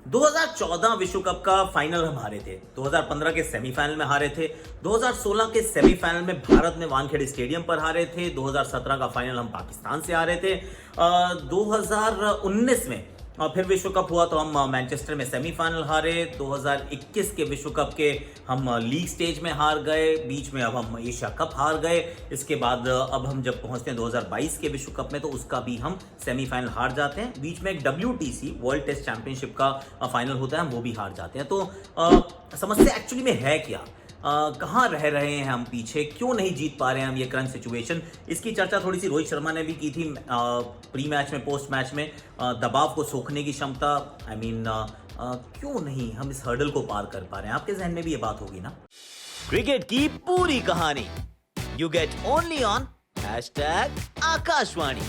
2014 विश्व कप का फाइनल हम हारे थे, 2015 के सेमीफाइनल में हारे थे, 2016 के सेमीफाइनल में भारत में वानखेड़े स्टेडियम पर हारे थे, 2017 का फाइनल हम पाकिस्तान से हारे थे, 2019 में फिर विश्व कप हुआ तो हम मैनचेस्टर में सेमीफाइनल हारे, 2021 के विश्व कप के हम लीग स्टेज में हार गए, बीच में अब हम एशिया कप हार गए, इसके बाद अब हम जब पहुंचते हैं 2022 के विश्व कप में तो उसका भी हम सेमीफाइनल हार जाते हैं, बीच में एक WTC वर्ल्ड टेस्ट चैंपियनशिप का फाइनल होता है, हम वो भी हार जाते हैं। तो समस्या एक्चुअली में है क्या, कहाँ रह रहे हैं हम पीछे, क्यों नहीं जीत पा रहे हैं हम ये करंट सिचुएशन, इसकी चर्चा थोड़ी सी रोहित शर्मा ने भी की थी प्री मैच में, पोस्ट मैच में। दबाव को सोखने की क्षमता, क्यों नहीं हम इस हर्डल को पार कर पा रहे हैं, आपके जहन में भी ये बात होगी ना। क्रिकेट की पूरी कहानी you get only on #Akashvani.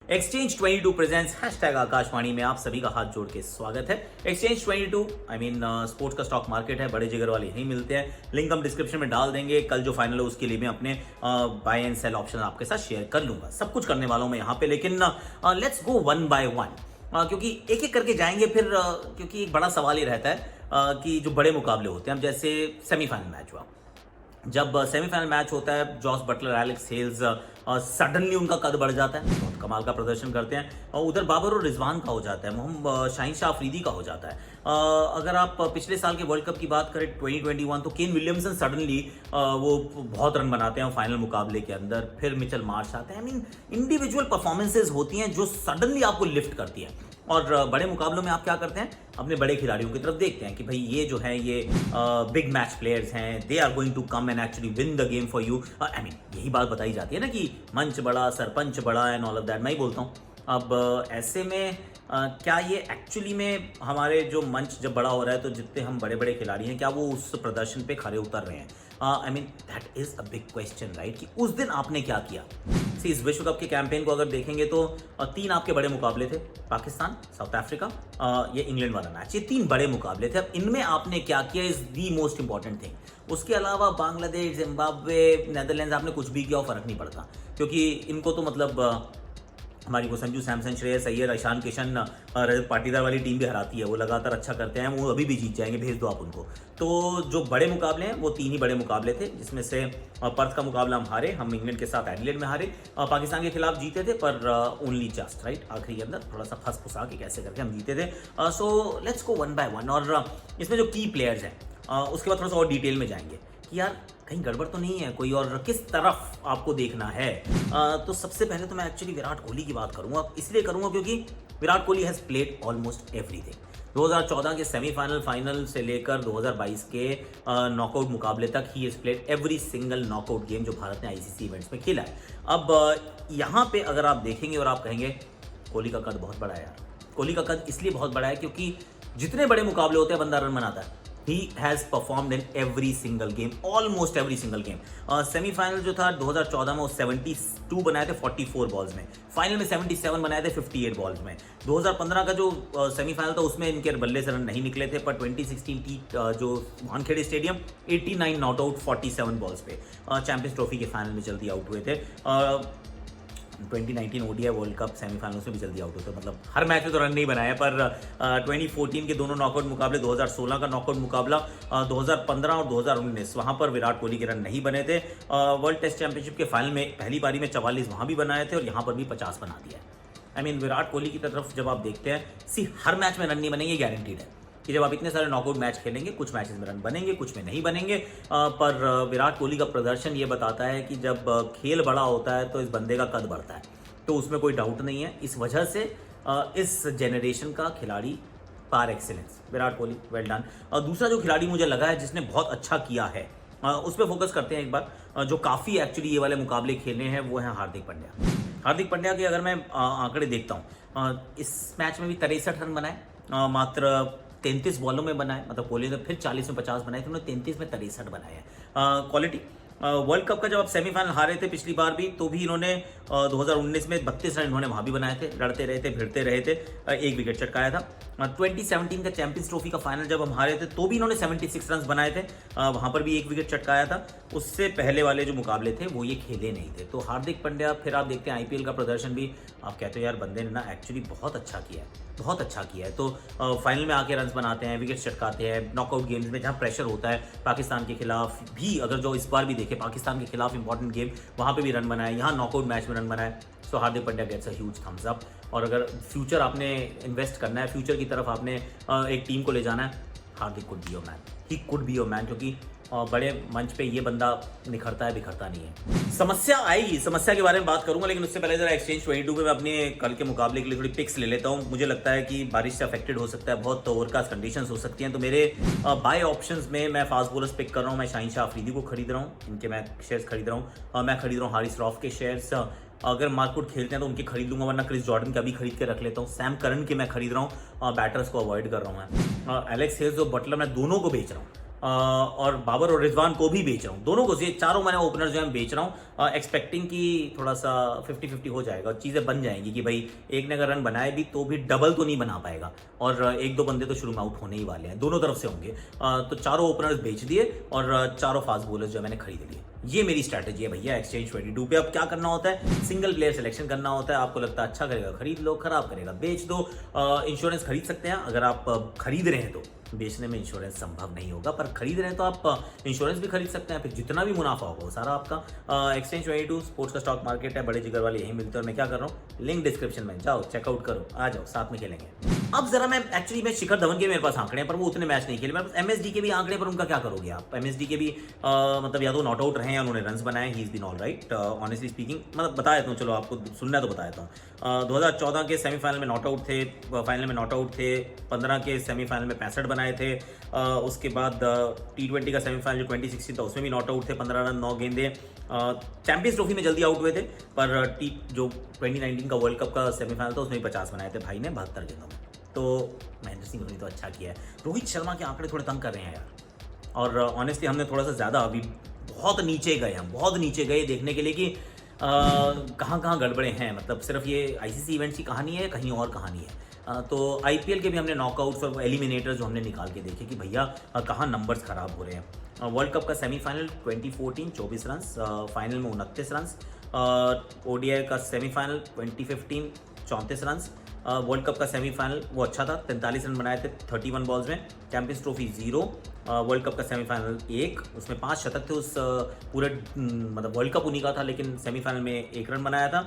Exchange 22 presents #Akashvani में आप सभी का हाथ जोड़ के स्वागत है। एक्सचेंज 22 स्पोर्ट्स का स्टॉक मार्केट है, बड़े जिगर वाले यहीं मिलते हैं। लिंक हम डिस्क्रिप्शन में डाल देंगे। कल जो फाइनल है उसके लिए मैं अपने बाय एंड सेल ऑप्शन आपके साथ शेयर कर लूंगा। सब कुछ करने वाला हूं मैं यहाँ पे, लेकिन let's go one by one, क्योंकि एक एक करके जाएंगे फिर, क्योंकि एक बड़ा सवाल ये रहता है कि जो बड़े मुकाबले होते हैं, अब जैसे सेमीफाइनल मैच हुआ, जब सेमीफाइनल मैच होता है, Jos Buttler, Alex Hales, suddenly उनका कद बढ़ जाता है, बहुत कमाल का प्रदर्शन करते हैं, और उधर बाबर और रिजवान का हो जाता है, मोहम्मद शाहीन शाह अफरीदी का हो जाता है। अगर आप पिछले साल के वर्ल्ड कप की बात करें 2021, तो केन विलियमसन सडनली वो बहुत रन बनाते हैं फाइनल मुकाबले के अंदर, फिर मिचेल मार्श आते हैं। इंडिविजुअल परफॉर्मेंसेज होती हैं जो सडनली आपको लिफ्ट करती हैं, और बड़े मुकाबलों में आप क्या करते हैं, अपने बड़े खिलाड़ियों की तरफ देखते हैं कि भाई ये जो है ये बिग मैच प्लेयर्स हैं, they are going to come and actually win the game for you. यही बात बताई जाती है ना कि मंच बड़ा, सरपंच बड़ा एंड ऑल ऑफ दैट, मैं ही बोलता हूँ। अब ऐसे में क्या ये एक्चुअली में हमारे जो मंच जब बड़ा हो रहा है तो जितने हम बड़े बड़े खिलाड़ी हैं, क्या वो उस प्रदर्शन पे खरे उतर रहे हैं? That is a big question, right? कि उस दिन आपने क्या किया। इस विश्व कप के कैंपेन को अगर देखेंगे तो 3 आपके बड़े मुकाबले थे, पाकिस्तान, साउथ अफ्रीका, ये इंग्लैंड वाला मैच, ये 3 बड़े मुकाबले थे। अब इनमें आपने क्या किया is the most important thing. उसके अलावा बांग्लादेश, जिम्बाब्वे, नेदरलैंड्स, आपने कुछ भी किया हो फर्क नहीं पड़ता, क्योंकि इनको तो मतलब हमारी वो संजू सैमसन, श्रेयस अय्यर, ईशान किशन, रजत पाटीदार वाली टीम भी हराती है, वो लगातार अच्छा करते हैं, वो अभी भी जीत जाएंगे, भेज दो आप उनको। तो जो बड़े मुकाबले हैं वो 3 ही बड़े मुकाबले थे, जिसमें से पर्थ का मुकाबला हम हारे, हम इंग्लैंड के साथ एडिलेड में हारे, पाकिस्तान के खिलाफ जीते थे पर ओनली जस्ट, राइट, आखिरी के अंदर थोड़ा सा फंस फुसा के कैसे करके हम जीते थे। So let's go one by one, और इसमें जो की प्लेयर्स हैं उसके बाद थोड़ा सा और डिटेल में जाएंगे कि यार कहीं गड़बड़ तो नहीं है कोई, और किस तरफ आपको देखना है। तो सबसे पहले तो मैं एक्चुअली विराट कोहली की बात करूंगा, इसलिए करूंगा क्योंकि Virat Kohli has played almost everything. 2014 के सेमीफाइनल, फाइनल से लेकर 2022 के नॉकआउट मुकाबले तक he has played every single knockout game जो भारत ने ICC इवेंट्स में खेला है। अब यहाँ पे अगर आप देखेंगे और आप कहेंगे कोहली का कद बहुत बड़ा है यार, कोहली का कद इसलिए बहुत बड़ा है क्योंकि जितने बड़े मुकाबले होते हैं बंदा रन बनाता है। He has performed in every single game, almost every single game. Semifinal जो था 2014 में वो 72 बनाए थे 44 बॉल्स में, फाइनल में 77 बनाए थे 58 बॉल्स में। 2015 का जो सेमीफाइनल था उसमें इनके बल्ले से रन नहीं निकले थे, पर 2016 जो Wankhede stadium 89 not out 47 balls पे चैंपियंस ट्रॉफी के फाइनल में जल्दी आउट हुए थे। 2019 ODI वर्ल्ड कप सेमीफाइनल्स में भी जल्दी आउट होते, मतलब हर मैच में तो रन नहीं बनाया, पर 2014 के दोनों नॉकआउट मुकाबले, 2016 का नॉकआउट मुकाबला, 2015 और 2019 वहां पर विराट कोहली के रन नहीं बने थे। वर्ल्ड टेस्ट चैंपियनशिप के फाइनल में पहली पारी में 44 वहां भी बनाए थे और यहाँ पर भी 50 बना दिया है। विराट कोहली की तरफ जब आप देखते हैं, हर मैच में रन नहीं बनेंगे, गारंटीड है कि जब आप इतने सारे नॉकआउट मैच खेलेंगे, कुछ मैचेस में रन बनेंगे, कुछ में नहीं बनेंगे, पर विराट कोहली का प्रदर्शन ये बताता है कि जब खेल बड़ा होता है तो इस बंदे का कद बढ़ता है, तो उसमें कोई डाउट नहीं है। इस वजह से इस जेनरेशन का खिलाड़ी par excellence Virat Kohli, well done. दूसरा जो खिलाड़ी मुझे लगा है जिसने बहुत अच्छा किया है, उस पर फोकस करते हैं एक बार, जो काफ़ी एक्चुअली ये वाले मुकाबले खेले हैं, वो हैं हार्दिक पांड्या। हार्दिक पांड्या के अगर मैं आंकड़े देखता हूँ, इस मैच में भी 63 रन बनाए, मात्र 33 बॉलों में बनाए, मतलब कोहली ने फिर 40 में 50 बनाए थे, उन्होंने 33 में 63 बनाए हैं। क्वालिटी वर्ल्ड कप का जब आप सेमीफाइनल हारे थे पिछली बार भी, तो भी इन्होंने 2019 में 32 रन इन्होंने वहाँ भी बनाए थे, लड़ते रहे थे, भिड़ते रहे थे, एक विकेट चटकाया था। 2017 का चैंपियंस ट्रॉफी का फाइनल जब हम हारे थे तो भी इन्होंने 76 रन बनाए थे, वहाँ पर भी एक विकेट चटकाया था। उससे पहले वाले जो मुकाबले थे वो ये खेले नहीं थे। तो हार्दिक पांड्या, फिर आप देखते हैं आईपीएल का प्रदर्शन भी, आप कहते हो यार बंदे ने ना एक्चुअली बहुत अच्छा किया है, बहुत अच्छा किया है। तो फाइनल में आके रन्स बनाते हैं, विकेट चटकाते हैं, नॉकआउट गेम्स में जहाँ प्रेशर होता है, पाकिस्तान के खिलाफ भी, अगर जो इस बार भी देखे पाकिस्तान के खिलाफ इंपॉर्टेंट गेम, वहाँ पे भी रन बनाए, यहाँ नॉकआउट मैच में रन बनाए। So Hardik Pandya gets a huge thumbs up. और अगर फ्यूचर आपने इन्वेस्ट करना है, फ्यूचर की तरफ आपने एक टीम को ले जाना है, Hardik could be your man, he could be your man, क्योंकि बड़े मंच पे ये बंदा निखरता है, बिखरता नहीं है। समस्या आएगी, समस्या के बारे में बात करूंगा, लेकिन उससे पहले जरा एक्सचेंज 22 पे मैं अपने कल के मुकाबले के लिए थोड़ी पिक्स ले लेता हूं। मुझे लगता है कि बारिश से अफेक्टेड हो सकता है, बहुत ओवरकास्ट कंडीशंस हो सकती हैं, तो मेरे बाय ऑप्शंस में मैं फास्ट बॉलर्स पिक कर रहा हूं। मैं शाहीन शाह अफरीदी को खरीद रहा हूँ, इनके मैं शेयर्स खरीद रहा हूँ। मैं खरीद रहा हूँ हारिस रॉफ के शेयर्स, अगर मार्कवुड खेलते हैं तो उनके खरीद लूंगा, वरना क्रिस जॉर्डन का भी खरीद के रख लेता हूँ। सैम करन के मैं खरीद रहा हूँ, बैटर्स को अवॉइड कर रहा हूँ मैं। एलेक्स हेल्स और बटलर मैं दोनों को बेच रहा हूँ, और बाबर और रिजवान को भी बेच रहा हूँ, दोनों को, ये चारों मैंने ओपनर जो है बेच रहा हूँ, एक्सपेक्टिंग कि थोड़ा सा 50-50 हो जाएगा, चीज़ें बन जाएंगी कि भाई एक ने अगर रन बनाए भी तो भी डबल तो नहीं बना पाएगा, और एक दो बंदे तो शुरू में आउट होने ही वाले हैं, दोनों तरफ से होंगे। तो चारों ओपनर्स बेच दिए और चारों फास्ट बॉलर्स जो मैंने खरीद लिए। ये मेरी स्ट्रैटेजी है भैया एक्सचेंज 22 पे। अब क्या करना होता है, सिंगल प्लेयर सिलेक्शन करना होता है। आपको लगता है अच्छा करेगा खरीद लो, खराब करेगा बेच दो। इंश्योरेंस खरीद सकते हैं, अगर आप खरीद रहे हैं तो बेचने में इंश्योरेंस संभव नहीं होगा, पर खरीद रहे हैं तो आप इंश्योरेंस भी खरीद सकते हैं, फिर जितना भी मुनाफा होगा वो सारा आपका। एक्सचेंज 22 स्पोर्ट्स का स्टॉक मार्केट है, बड़े जिगर वाले यहीं मिलते हैं। और मैं क्या कर रहा हूँ, लिंक डिस्क्रिप्शन में जाओ, चेकआउट करो, आ जाओ, साथ में खेलेंगे। अब जरा मैं एक्चुअली मैं शिखर धवन के मेरे पास आंकड़े हैं, पर वो उतने मैच नहीं खेले। मेरे पास एमएसडी के भी आंकड़े, पर उनका क्या करोगे आप। एमएसडी के भी मतलब या तो नॉट आउट रहे या उन्होंने रन्स बनाए, he is been all right honestly speaking. मतलब बता देता हूँ, चलो आपको सुनना है तो बता देता हूँ। 2014 के सेमीफाइनल में नॉट आउट थे, फाइनल में नॉट आउट थे। 15 के सेमीफाइनल में 65 बनाए थे। उसके बाद T20 का सेमीफाइनल जो 2016 था उसमें भी नॉट आउट थे, 15 रन 9 गेंदे। चैंपियंस ट्रॉफी में जल्दी आउट हुए थे, पर जो 2019 का वर्ल्ड कप का सेमीफाइनल था उसमें भी 50 बनाए थे भाई ने 72 गेंदों में। तो महेंद्र सिंह धोनी तो अच्छा किया है। रोहित शर्मा के आंकड़े थोड़े तंग कर रहे हैं यार, और ऑनेस्टली हमने थोड़ा सा ज़्यादा अभी बहुत नीचे गए, हम बहुत नीचे गए देखने के लिए कि कहाँ गड़बड़े हैं। मतलब सिर्फ ये आईसीसी इवेंट्स की कहानी है, कहीं और कहानी है। तो आईपीएल के भी हमने नॉकआउट्स और एलिमिनेटर्स जो हमने निकाल के देखे कि भैया कहाँ नंबर्स खराब हो रहे हैं। वर्ल्ड कप का सेमीफाइनल 2014 24 रन, फाइनल में 29 रन। ओडीआई का सेमीफाइनल 2015 34 रन। वर्ल्ड कप का सेमीफाइनल वो अच्छा था, 43 रन बनाए थे 31 बॉल्स में। चैंपियंस ट्रॉफी 0, वर्ल्ड कप का सेमीफाइनल 1, उसमें 5 शतक थे। उस पूरे मतलब वर्ल्ड कप उन्हीं का था, लेकिन सेमीफाइनल में 1 रन बनाया था।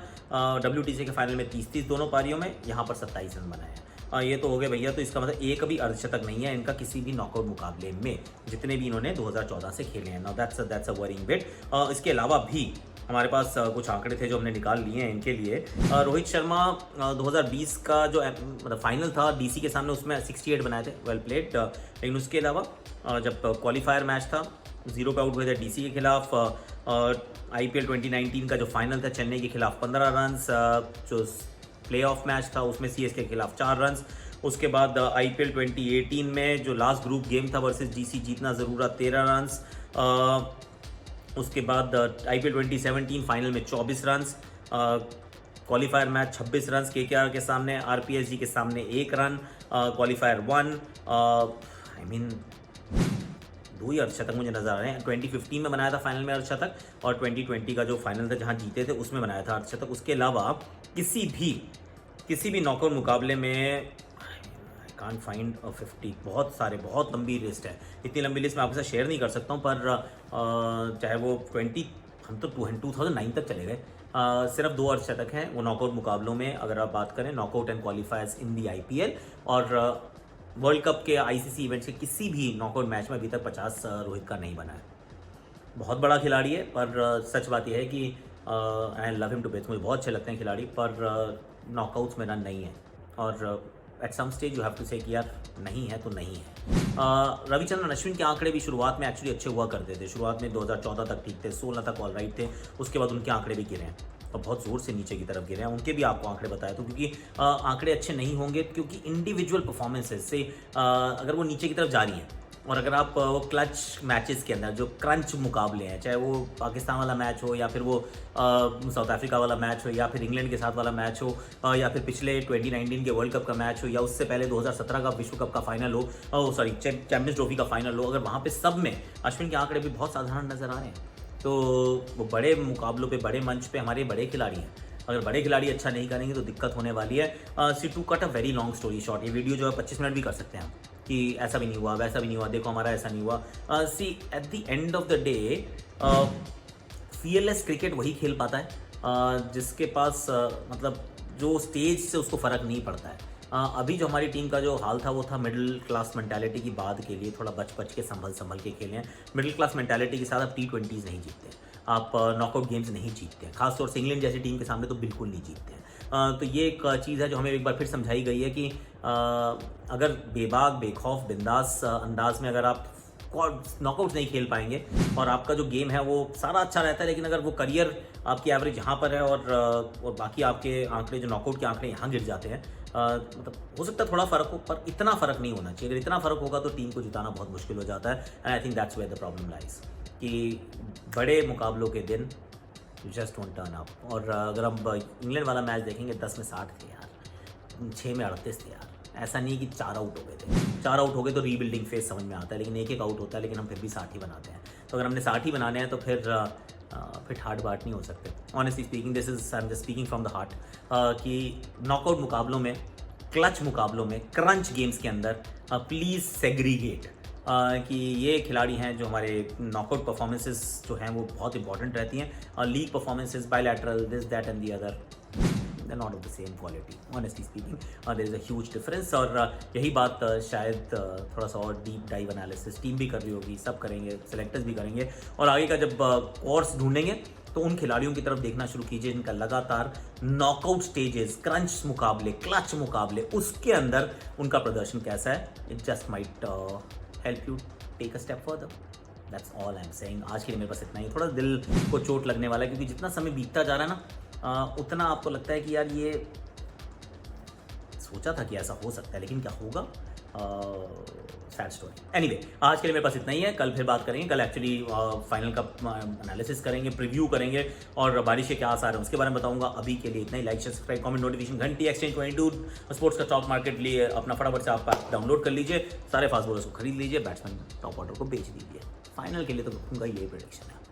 WTC के फाइनल में 30-30 दोनों पारियों में, यहाँ पर 27 रन बनाए हैं। ये तो हो गए भैया। तो इसका मतलब एक भी अर्धशतक नहीं है इनका किसी भी नॉकआउट मुकाबले में, जितने भी इन्होंने 2014 से खेले हैं। Now that's a worrying bit. इसके अलावा भी हमारे पास कुछ आंकड़े थे जो हमने निकाल लिए हैं इनके लिए। रोहित शर्मा 2020 का जो मतलब फाइनल था डीसी के सामने, उसमें 68 बनाए थे, वेल प्लेड। लेकिन उसके अलावा जब क्वालिफायर मैच था 0 पे आउट हुए थे डीसी के खिलाफ। आईपीएल 2019 का जो फाइनल था चेन्नई के खिलाफ 15 रन। जो प्ले ऑफ मैच था उसमें सीएसके के खिलाफ 4 रन। उसके बाद आईपीएल 2018 में जो लास्ट ग्रुप गेम था वर्सेस डीसी, जीतना ज़रूर 13 रन। उसके बाद आईपीएल 2017 फाइनल में 24 run. Qualifier match 26 run KKR के सामने, आरपीएसजी के सामने 1 रन। क्वालिफायर 1, आई मीन 2 ही अर्धशतक मुझे नजर आ रहे हैं। 2015 में बनाया था फाइनल में अर्धशतक, और 2020 का जो फाइनल था जहां जीते थे उसमें बनाया था अर्धशतक। उसके अलावा किसी भी नॉकआउट मुकाबले में कांट फाइंड 50। बहुत सारे, बहुत लंबी लिस्ट है। इतनी लंबी लिस्ट मैं आपके साथ शेयर नहीं कर सकता हूँ, पर चाहे वो 20 हम तो 2009 तक चले गए। सिर्फ 2 अर्धशतक हैं वो नॉकआउट मुकाबलों में, अगर आप बात करें knockout and क्वालिफायर्स in the IPL. और वर्ल्ड कप के आईसीसी इवेंट्स के किसी भी नॉकआउट मैच में अभी तक 50 रोहित का नहीं बना है। बहुत बड़ा खिलाड़ी है, पर सच बात यह है कि I love him to bits, मुझे बहुत अच्छे लगते हैं खिलाड़ी, पर नॉकआउट्स में रन नहीं है। और at some stage you have to say कि यार नहीं है तो नहीं है। रविचंद्रन अश्विन के आंकड़े भी शुरुआत में एक्चुअली अच्छे हुआ करते थे। शुरुआत में 2014 तक ठीक थे, 16 तक ऑल राइट थे। उसके बाद उनके आंकड़े भी गिरे हैं, और बहुत ज़ोर से नीचे की तरफ गिरे हैं। उनके भी आपको आंकड़े बताए तो, क्योंकि आंकड़े अच्छे नहीं होंगे, क्योंकि इंडिविजुअल परफॉर्मेंसेस से अगर वो नीचे की तरफ जा रही हैं और अगर आप वो क्लच मैचेस के अंदर जो क्रंच मुकाबले हैं, चाहे वो पाकिस्तान वाला मैच हो या फिर वो साउथ अफ्रीका वाला मैच हो या फिर इंग्लैंड के साथ वाला मैच हो या फिर पिछले 2019 के वर्ल्ड कप का मैच हो या उससे पहले 2017 का विश्व कप का फाइनल हो, सॉरी चैंपियंस ट्रॉफी का फाइनल हो, अगर वहाँ पे सब में अश्विन के आंकड़े भी बहुत साधारण नजर आ रहे हैं, तो वो बड़े मुकाबलों पे, बड़े मंच पे हमारे बड़े खिलाड़ी हैं। अगर बड़े खिलाड़ी अच्छा नहीं करेंगे तो दिक्कत होने वाली है। See to cut a very long story short, ये वीडियो जो है 25 मिनट भी कर सकते हैं कि ऐसा भी नहीं हुआ, वैसा भी नहीं हुआ, देखो हमारा ऐसा नहीं हुआ। See at the end of the day fearless cricket वही खेल पाता है जिसके पास मतलब जो स्टेज से उसको फ़र्क नहीं पड़ता है। अभी जो हमारी टीम का जो हाल था वो था मिडिल क्लास मेंटालिटी की बात के लिए थोड़ा बच के संभल के खेले हैं। मिडिल क्लास मेंटालिटी के साथ आप T20s नहीं जीतते, आप नॉकआउट गेम्स नहीं जीतते, खासतौर से इंग्लैंड जैसी टीम के सामने तो बिल्कुल नहीं जीतते हैं। तो ये एक चीज़ है जो हमें एक बार फिर समझाई गई है कि अगर बेबाक, बेखौफ, बिंदास अंदाज में अगर आप नॉकआउट्स नहीं खेल पाएंगे और आपका जो गेम है वो सारा अच्छा रहता है, लेकिन अगर वो करियर आपकी एवरेज यहाँ पर है और बाकी आपके आंकड़े जो नॉकआउट के आंकड़े यहाँ गिर जाते हैं, मतलब हो सकता है थोड़ा फ़र्क हो, पर इतना फ़र्क नहीं होना चाहिए। अगर इतना फ़र्क होगा तो टीम को जिताना बहुत मुश्किल हो जाता है। And I think that's where the problem lies कि बड़े मुकाबलों के दिन जस्ट डोंट टर्न अप। और अगर हम इंग्लैंड वाला मैच देखेंगे 10 में 60 थे यार, 6 में 38 थे यार। ऐसा नहीं कि 4 आउट हो गए थे, 4 आउट हो गए तो रीबिल्डिंग फेज समझ में आता है, लेकिन एक आउट होता है, लेकिन हम फिर भी 60 ही बनाते हैं। तो अगर हमने 60 ही बनाने हैं तो फिर हार्ड बात नहीं हो सकते। Honestly speaking, this is I am just speaking from the heart कि नॉकआउट मुकाबलों में, क्लच मुकाबलों में, क्रंच गेम्स के अंदर प्लीज़ सेग्रीगेट कि ये खिलाड़ी हैं जो हमारे नॉकआउट परफॉर्मेंसेस जो हैं वो बहुत इंपॉर्टेंट रहती हैं, और league performances, bilateral, this that and the other, they're not of the same quality, honestly speaking. There is a huge difference। और यही बात शायद थोड़ा सा और डीप डाइव एनालिसिस टीम भी कर रही होगी, सब करेंगे, सेलेक्टर्स भी करेंगे, और आगे का जब कोर्स ढूंढेंगे तो उन खिलाड़ियों की तरफ देखना शुरू कीजिए जिनका लगातार नॉकआउट स्टेजेस, क्रंच मुकाबले, क्लच मुकाबले, उसके अंदर उनका प्रदर्शन कैसा है। It just might help you take a step further. That's all I am saying. आज के लिए मेरे पास इतना ही। थोड़ा दिल को चोट लगने वाला है क्योंकि जितना समय बीतता जा रहा है ना, उतना आपको लगता है कि यार ये सोचा था कि ऐसा हो सकता है, लेकिन क्या होगा। Sad story. एनीवे, आज के लिए मेरे पास इतना ही है। कल फिर बात करेंगे। कल एक्चुअली फाइनल का एनालिसिस करेंगे, प्रीव्यू करेंगे, और बारिश के क्या आसार है उसके बारे में बताऊंगा। अभी के लिए इतना ही। Like, share, subscribe, comment, notification घंटी, एक्सचेंज 22 स्पोर्ट्स का स्टॉक मार्केट लिए अपना फटाफट से आप डाउनलोड कर लीजिए। सारे फास्ट बॉलर्स को खरीद लीजिए, बैट्समैन टॉप ऑर्डर को बेच दीजिए। फाइनल के लिए तो उनका ये प्रेडिक्शन है।